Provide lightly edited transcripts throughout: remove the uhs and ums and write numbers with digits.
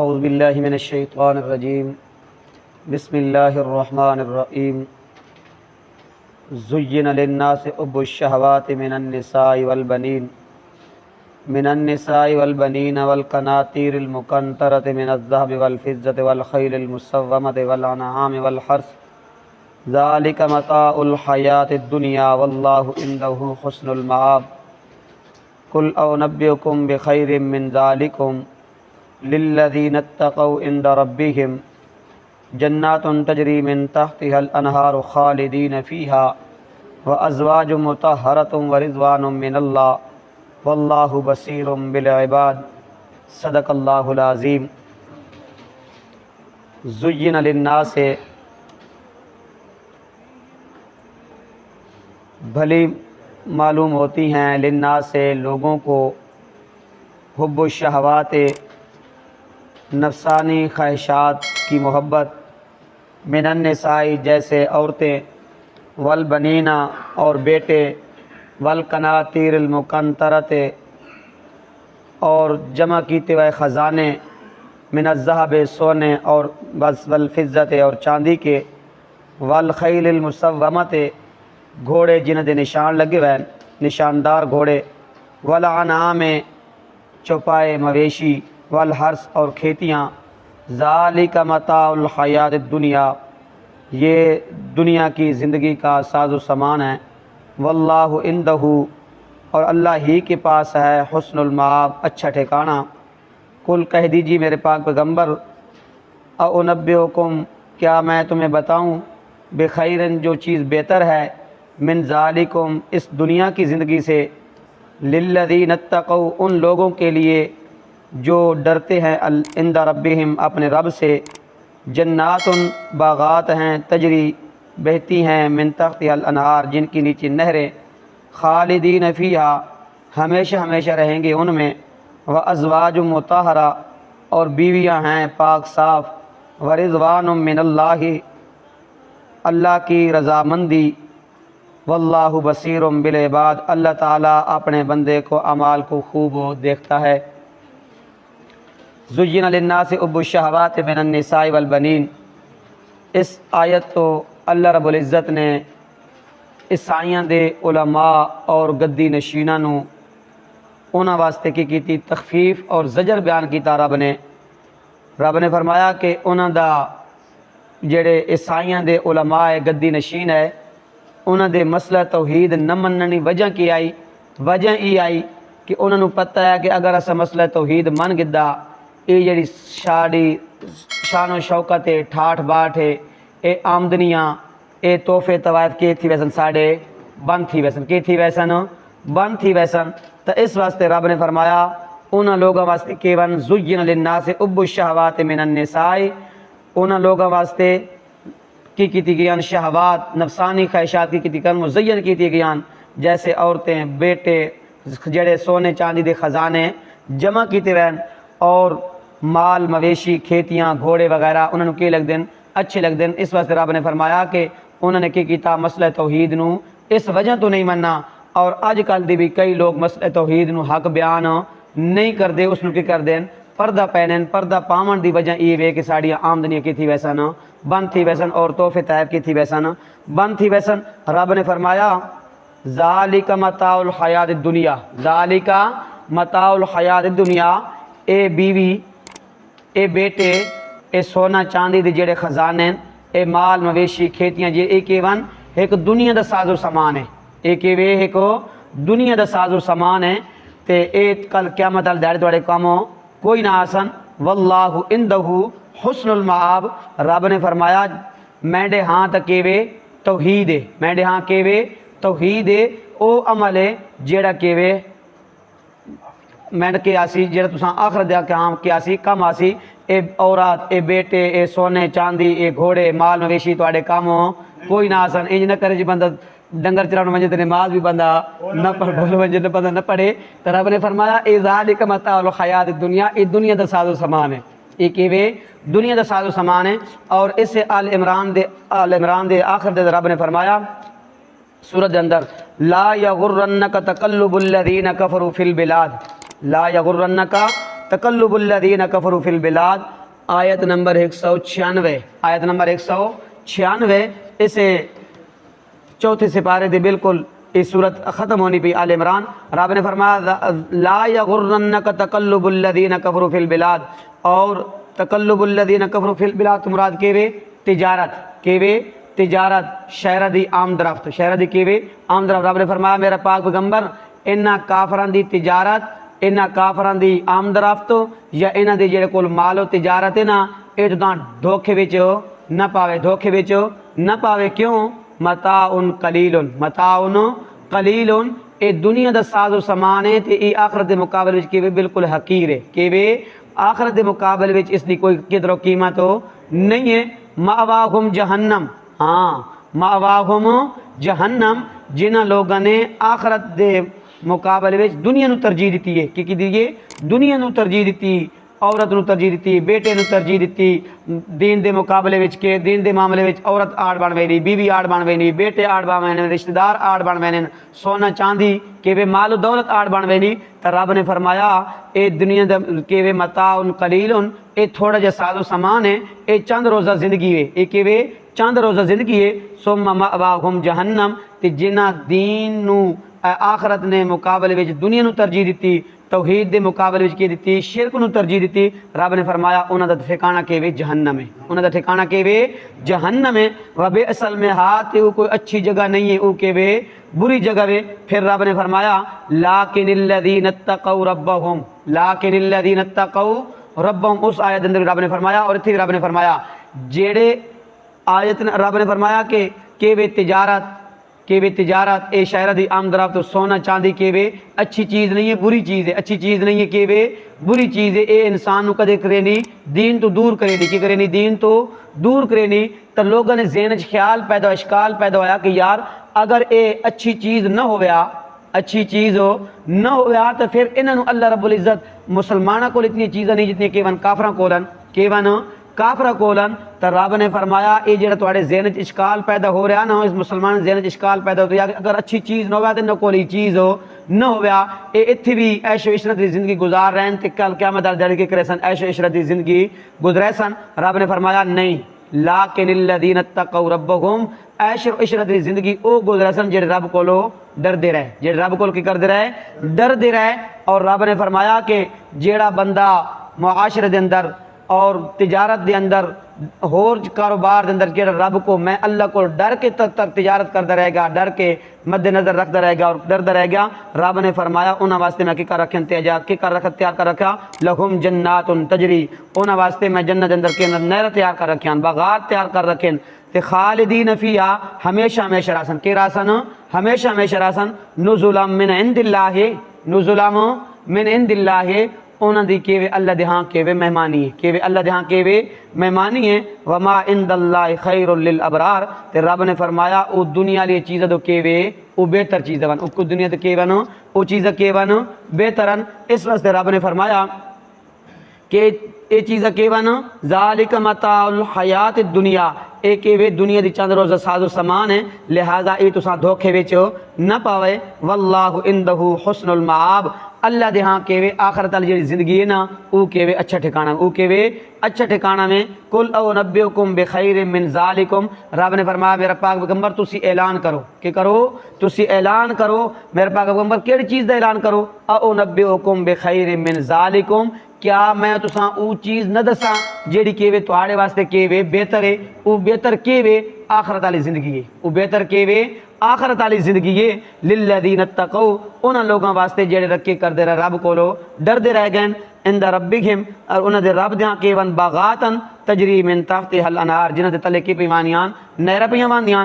اعوذ باللہ من الشیطان الرجیم بسم اللہ الرحمن الرحیم زین للناس حب الشہوات من النساء والبنین والقناطیر المقنطرۃ من الذہب والفضۃ والخیل المسومۃ والانعام والحرث ذالک متاع الحیاۃ الدنیا واللہ عندہ حسن المآب قل انبئکم بخیر من ذالکم للذین اتقوا عند ربهم جنات تجری من تحتها الانہار خالدین فیہا وازواج مطہرۃ ورضوان من اللہ واللہ بصیر بالعباد صدق اللہ العظیم۔ زین للناس بھلی معلوم ہوتی ہیں للناس سے لوگوں کو حب الشہوات نفسانی خواہشات کی محبت من النساء جیسے عورتیں والبنین اور بیٹے والقناطیر المقنطرۃ اور جمع کیتے ہوئے خزانے من الذہب سونے اور والفضۃ اور چاندی کے والخیل المسومۃ گھوڑے جنہیں دے نشان لگے ہوئے نشاندار گھوڑے والانعام چوپائے مویشی والحرث اور کھیتیاں ذالک متاع الحیات الدنیا یہ دنیا کی زندگی کا ساز و سامان ہے واللہ عندہ اور اللہ ہی کے پاس ہے حسن المآب اچھا ٹھکانہ۔ قل کہہ دیجیے میرے پاک پیغمبر اونبئکم کیا میں تمہیں بتاؤں بخیرن جو چیز بہتر ہے من ذالکم اس دنیا کی زندگی سے للذین اتقوا ان لوگوں کے لیے جو ڈرتے ہیں عند ربہم اپنے رب سے جنات باغات ہیں تجری بہتی ہیں من تحتها الانہار جن کی نیچے نہریں خالدین فیہا ہمیشہ ہمیشہ رہیں گے ان میں وازواج مطہرہ اور بیویاں ہیں پاک صاف ورضوان من اللہ اللہ کی رضامندی واللہ بصیر بالعباد اللہ تعالیٰ اپنے بندے کو اعمال کو خوب دیکھتا ہے۔ زین للناس حب الشہوات من النساء والبنین اس آیت تو اللہ رب العزت نے عیسائیاں دے علماء اور گدی نشیناں نو انہاں واسطے کی کیتی تخفیف اور زجر بیان کیتا رب نے فرمایا کہ انہاں دا جڑے عیسائیاں دے علماء گدی نشین ہے انہاں دے مسئلہ توحید نہ مننی وجہ کی آئی وجہ یہ آئی کہ انہاں نو پتہ ہے کہ اگر اسا مسئلہ توحید من گدا یہ جڑی شاڑی شان و شوکت ہے ٹھاٹھ باٹھ ہے اے آمدنیاں اے تحفے طوائف کے تھی ویسن ساڑے بند تھی ویسن کی تھی ویسن بند تھی ویسن تو اس واسطے رب نے فرمایا انہاں لوگوں واسطے کیون زین للناس حب الشہوات من النساء انہاں لوگوں واسطے کی تھی گیان شہوات نفسانی خواہشات کی تھی کن مزین کی تھی گیان جیسے عورتیں بیٹے جڑے سونے چاندی دے خزانے جمع کیتے وین اور مال مویشی کھیتیاں گھوڑے وغیرہ انہوں نے کی لگ دیں اچھے لگ دیں۔ اس واسطے رب نے فرمایا کہ انہوں نے کیتا مسئلہ توحید نو اس وجہ تو نہیں مننا اور آج کل دی بھی کئی لوگ مسئلہ توحید نو حق بیان نہیں کر دے اس نو کی کر دیں پردہ پہنن پردہ پامن دی وجہ یہ وے کہ ساڑیاں آمدنی کی تھی ویسن بند تھی ویسن اور تحفے طائف کی تھی ویسن بند تھی ویسن رب نے فرمایا ذالک متاع الحیات الدنیا ذالک متاع الحیات الدنیا اے بیوی اے بیٹے اے سونا چاندی دے جڑے خزانے اے مال مویشی کھیتیاں جے اے کیون ایک دنیا دا ساز و سامان ہے ایک دنیا دا ساز و سامان ہے تے اے کل قیامت ال داڑے توڑے کاموں کوئی نہ آسن واللہ عندہ حسن المآب رب نے فرمایا میںڈے ہاں تکیوے توحید ہے میںڈے ہاں کیوے توحید ہے او عمل ہے جیڑا کیوے مینڈ کے آسی جیڑا تساں آخر دیا کہ آسی کم آسی اے عورت اے بیٹے اے سونے چاندی اے گھوڑے مال مویشی تواڈے کاموں کوئی نہ آسن انج نہ کرے جی بندہ ڈنگر چلاؤ ونجے تے نماز بھی بندہ نہ پڑھ بول ونجے تے بندہ نہ پڑھے تو رب نے فرمایا اے ذالک متاع الحیات الدنیا اے دنیا دا ساز و سامان ہے یہ کیوے دنیا دا ساز و سامان ہے۔ اور اس سے آل عمران دے آخر دے رب نے فرمایا سورۃ دے اندر لا یغرنک تقلب الذین کفروا فی البلاد لا یغرنک تقلب الذین کفروا فی البلاد، آیت نمبر 196، آیت نمبر 196، اسے چوتھے سپارے دے بالکل اس صورت ختم ہونی پہ آل عمران، رب نے فرمایا لا یغرنک تقلب الذین کفروا فی البلاد، اور تقلب الذین کفروا فی البلاد تو مراد کیوے تجارت، کیوے تجارت، شہرہ دی آمد رفت، شہرہ دی کیوے آمد رفت۔ رب نے فرمایا میرا پاک پیغمبر انہاں کافران دی تجارت، انہاں کافران دی آمد رفت یا انہاں دی جڑے کول مال و تجارت ہے نا، اے تو دھوکے وچ نہ پاوے، دھوکے وچ نہ پاوے، کیوں؟ متاع قلیل، متاع قلیل، اے دنیا دا ساز و سامان ہے تے اے آخرت دے مقابلے وچ کیوے بالکل حقیر ہے، کیوے آخرت دے مقابلے وچ اس دی کوئی قدر و قیمت نہیں ہے۔ مأواہم جہنم، ہاں مأواہم جہنم، جنہاں لوگوں نے آخرت دے مقابلے وچ دنیا نو ترجیح دیتی ہے، کی دیئے دنیا نو ترجیح دیتی، عورت نو ترجیح دیتی، بیٹے نو ترجیح دیتی، دین دے مقابلے وچ کے دین دے معاملے وچ عورت آڑ بن وینی، بیوی آڑ بن وینی، بیٹے آڑ بن وینی، رشتہ دار آڑ بن وینی، سونا چاندی کہ مال و دولت آڑ بن وینی، تو رب نے فرمایا اے دنیا دا کہ متاع قلیل، اے تھوڑا جا ساز و سامان ہے، اے چند روزہ زندگی ہے، اے کہ چند روزہ زندگی ہے، ثم مأواہم جہنم، تے جنہ دین نو آخرت نے مقابلے وچ دنیا نو ترجیح دیتی، توحید دے مقابلے وچ کی دیتی، شرک نو ترجیح دیتی، رب نے فرمایا انہاں دا ٹھکانہ کیوے جہنم ہے، انہاں دا ٹھکانہ کیوے جہنم ہے، وبئس المہاد، وہ کوئی اچھی جگہ نہیں ہے، وہ کیوے بری جگہ ہے۔ پھر رب نے فرمایا لیکن الذین اتقوا ربہم، لیکن الذین اتقوا ربہم، اس آیت اندر رب نے فرمایا، اور اتھے رب نے فرمایا جیڑے آیت رب نے فرمایا کہ وہ تجارت، کہ وہ تجارت، اے شہرہ دی آمد رفت، سونا چاندی کہ وہ اچھی چیز نہیں ہے، بری چیز ہے، اچھی چیز نہیں ہے، کہ وہ بری چیز ہے، اے انسان نو کدے کرے نہیں دین تو دور کرے نہیں، کی کرے نہیں دین تو دور کرے نہیں۔ تو لوگوں نے ذہن وچ خیال پیدا، اشکال پیدا ہویا کہ یار اگر اے اچھی چیز نہ ہویا، اچھی چیز نہ ہویا تو پھر انہاں نو اللہ رب العزت مسلمانوں کو اتنی چیزیں نہیں جتنی کہ ون کافراں کولن، کہ ون کافرہ کولن۔ تو رب نے فرمایا اے جڑا تواڈے ذہن وچ اشکال پیدا ہو رہا نا، اس مسلمان ذہن وچ اشکال پیدا ہوتا ہے اگر اچھی چیز نہ ہوا تو نہ کوئی چیز نہ ہوا، اے اتھے بھی عیش و عشرت دی زندگی گزار رہے ہیں تے کل قیامت دار جڑ کے کرے سن عیش و عشرت دی زندگی گزرے سن۔ رب نے فرمایا نہیں، لیکن الذین اتقوا ربہم، عیش و عشرت دی زندگی او گزرے سن جڑے رب کولو ڈردے رہے، جڑے رب کول کی کردے رہے ڈردے رہے۔ اور رب نے فرمایا کہ جیڑا بندہ معاشرے دے اندر اور تجارت دے اندر ہور کاروبار دے اندر جیڑا رب کو میں اللہ کو ڈر کے تجارت کرتا رہے گا، ڈر کے مد نظر رکھتا رہے گا اور ڈرتا رہے گا، رب نے فرمایا انہاں واسطے میں کی کر رکھیں تجارت کی کر رکھا تیار کر رکھا، لہم جنات تجری، انہاں واسطے میں جنت اندر کے اندر نہر تیار کر رکھیں، باغات تیار کر رکھیں، تے خالدین فیہا، ہمیشہ ہمیشہ راسن، کہ راسن ہمیشہ ہمیشہ راسن، نزلا من عند اللہ، نزلا من عند اللہ، انہاں دی کیوے اللہ دے ہاں کیوے مہمانی ہے، کیوے اللہ دے ہاں کیوے مہمانی ہے، وما عند اللہ خیر للابرار، تے رب نے فرمایا او دنیا لی چیزاں تو کیوے او بہتر چیزاں ون، او دنیا تے کیوے ون او چیزاں کیوے ون بہترن، اس واسطے رب نے فرمایا کہ اے چیزاں کیون ذالک متاع الحیات الدنیا، اے کہ دنیا دی چند روزہ ساز و سامان ہے، لہذا اے تساں دھوکے وچ نہ پاوے، واللہ عنده حسن المآب، اللہ دے ہاں کہ آخرت والی جڑی زندگی ہے نا او کہ اچھا ٹھکانہ، او کہ اچھا ٹھکانہ میں، قل او نبئکم بخیر من ذالکم، رب نے فرمایا میرا پاک پیغمبر تسی اعلان کرو، کہ کرو تسی اعلان کرو، میرا پاک پیغمبر کیڑی چیز دا اعلان کرو، او نبئکم بخیر من ذالکم، کیا میں تساں او چیز نہ دساں جیڑی کیوے تواڈے واسطے کیوے بہتر ہے، او بہتر کیوے آخرت والی زندگی ہے، او بہتر کیوے آخرت والی زندگی ہے، للذین اتقوا، انہاں لوگاں واسطے جڑے رکھے کردے رہے رب کولو ڈردے رہ گئے، عند ربہم، اور انہاں دے رب دیاں کیون باغاتن تجری من تحتها الانہار، جنہاں دے تلے کی پیوانیاں نہراں پیاں واندیاں،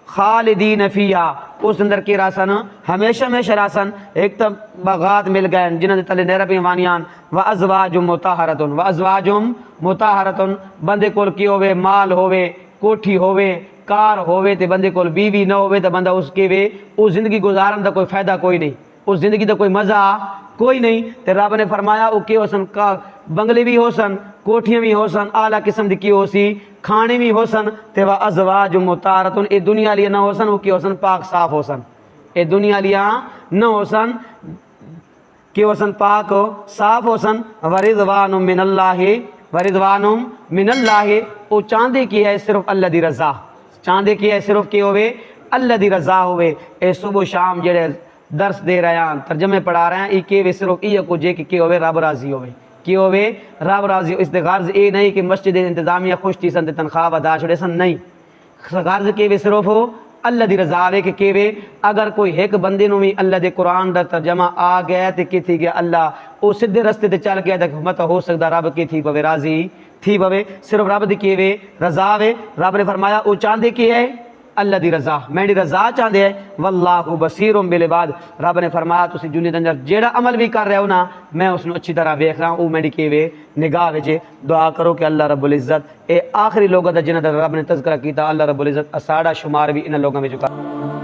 خالدین فیہا، اس اندر کی راسن ہمیشہ ہمیشہ راسن، ایک تو باغات مل گئے جنہاں دے تلے نہراں پیاں واندیاں، وازواج مطہرۃ، وازواج مطہرۃ، بندے کول کی ہوے مال ہوے، کوٹھی ہوے، کار ہوے تے بندے کول بیوی نہ ہوے تے بندہ اس کے وے اس زندگی گزارن دا کوئی فائدہ کوئی نہیں، اس زندگی دا کوئی مزہ کوئی نہیں، تے رب نے فرمایا او کہ ہوسن بنگلے بھی ہوسن، کوٹھیاں بھی ہوسن، اعلیٰ قسم دی کی ہوسی، کھانے بھی ہوسن، تے وازواج مطہرۃ، اے دنیا لیے نہ ہوسن، او کہ ہوسن پاک صاف ہوسن، اے دنیا لیے نہ ہوسن، کہ وہ سن پاک ہو صاف ہو سن ورضوان من اللہ ورضوان من اللہ او چاندے کی ہے صرف اللہ دی رضا چاندے کی ہے صرف کہ ہوئے اللہ دی رضا ہوئے اے صبح شام جڑے درس دے رہے ہیں ترجمے پڑھا رہے ہیں ای کہ صرف یہ کو جے کہ ہوئے رب راضی ہوئے کہ ہوئے رب راضی اس دے غرض اے نہیں کہ مسجد انتظامیہ خوش تھی سن تے تنخواہ ادا چھڑے سن نہیں غرض کہ صرف ہو اللہ دی رضا وے کہ اگر کوئی ایک بندے نو بھی اللہ دے قرآن دا ترجمہ آ گیا تے کی تھی گیا اللہ او سدھے رستے تے چل گیا تے مت ہو سکدا رب کی تھی پوے راضی تھی پوے صرف رب دی کی وے رضا وے رب نے فرمایا او چاندے کی ہے اللہ دی رضا میری رضا چاندے ہے واللہ بصیر بالعباد رب نے فرمایا تسی دنیا دے اندر جیڑا عمل بھی کر رہے ہو نا میں اس نو اچھی طرح ویکھ رہا ہوں او میری کی وے نگاہ وچ دعا کرو کہ اللہ رب العزت اے آخری لوگوں دا جنہاں دا رب نے تذکرہ کیتا اللہ رب العزت اساڑا شمار بھی انہاں لوگاں وچ کر